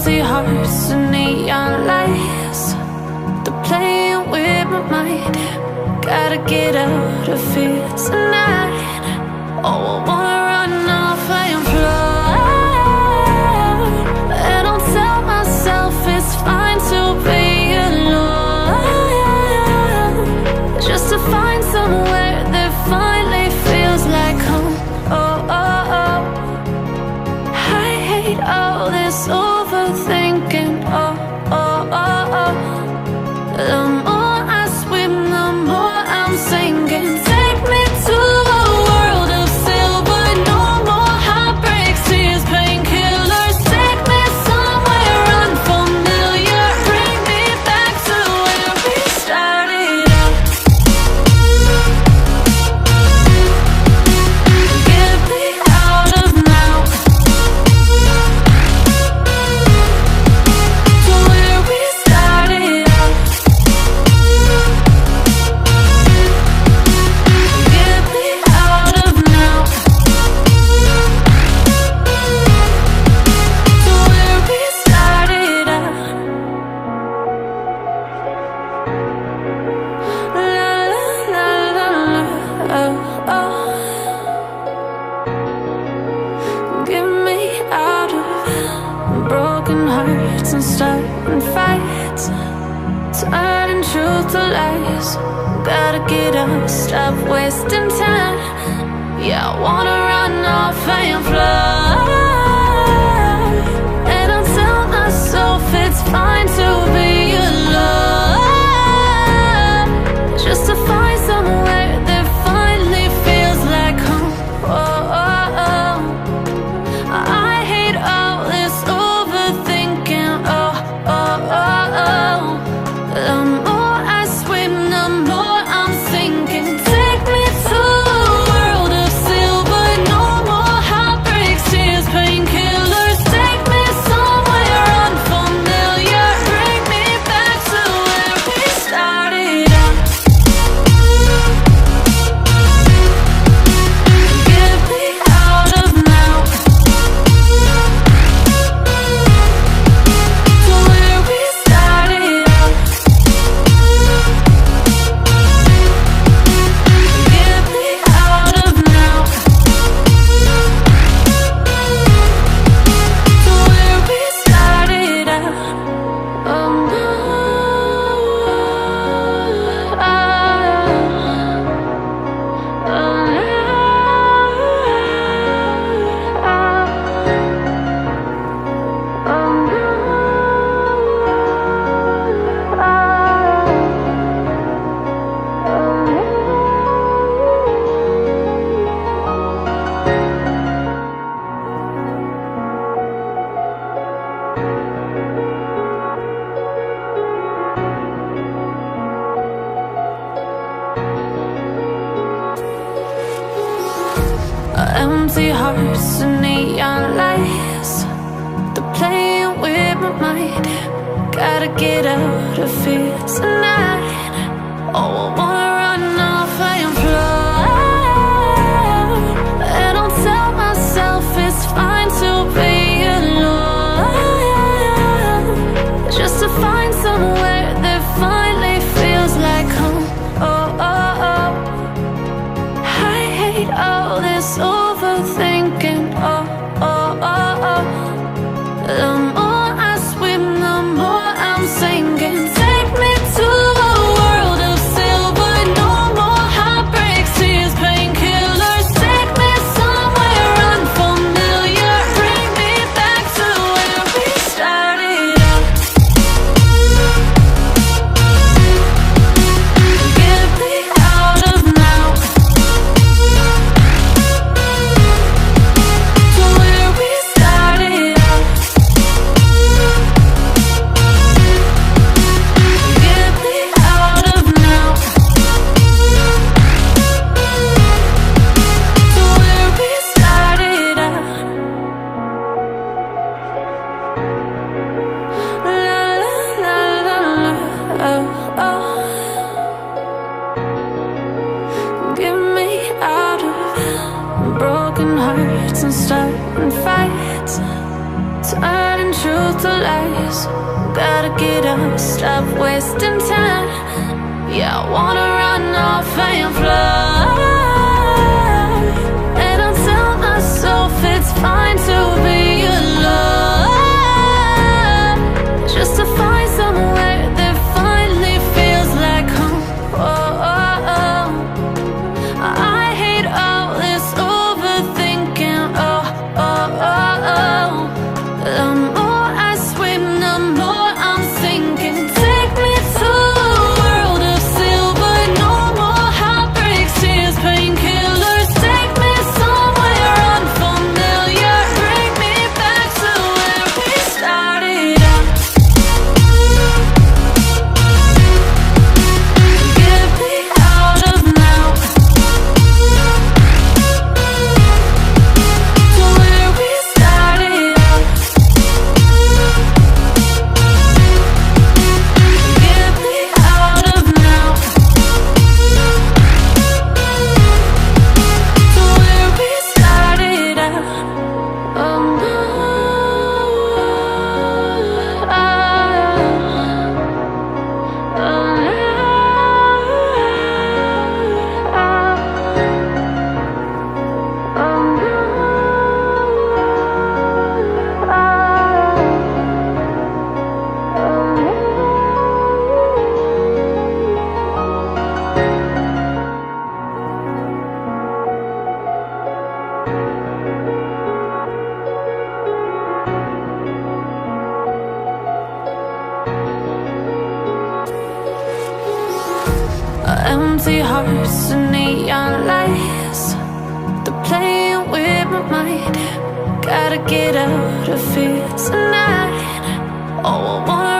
Empty hearts and neon lights, they're playing with my mind. Gotta get out of here tonight. Oh, I wanna run off and fly, and I'll tell myself it's fine to be alone, just to find somewhere that finally feels like home. Oh, oh, oh. I hate all this overthinking. Oh, oh, oh, oh. The more I swim, the more I'm sinking. Take me to a world of silver. No more heartbreaks, tears, painkillers. Take me somewhere unfamiliar. Bring me back to where we started out. Get me out of now, to where we started out. Get me out of now, to where we started out. La la la la la, oh, oh. Get me out of broken hearts and starting fights, turning truth to lies. Gotta get up, stop wasting time. Yeah, I wanna run off and fly, and I'll tell myself it's fine to be alone, just to find somewhere that finally feels like home. Oh, oh, oh. I hate all this overthinking. Oh, oh, oh, oh. The more I swim, the more I'm sinking. Take me to a world of silver. No more heartbreaks, tears, painkillers. Take me somewhere unfamiliar. Bring me back to where we started out. Get me out of now, to where we started out. Get me out of now, to where we started out. Oh no, oh, empty hearts and neon lights, they're playing with my mind. Gotta get out of here tonight. Oh, I wanna run off and fly, and I'll tell myself it's fine to be alone, just to find somewhere that finally feels like home. Oh, oh, oh. I hate all this overthinking. Oh, oh, oh, oh. The more I swim, the more I'm sinking. Take me to a world of silver. to lies. Gotta get up, stop wasting time. Yeah, I wanna run off and fly. And I tell myself it's fine to be alone, just to find somewhere that finally feels like home. Oh, oh, oh. I hate all this overthinking. Oh, oh, oh, oh. The more I swim, the more I'm sinking. Take me to a world of silver. No more heartbreaks, tears, painkillers. Take me somewhere unfamiliar. Bring me back to where we started out. Get me out of now, to where we started out. Get me out of now, to where we started out. Oh no, empty hearts and neon lights, they're playing with my mind. Gotta get out of here tonight. Oh, I wanna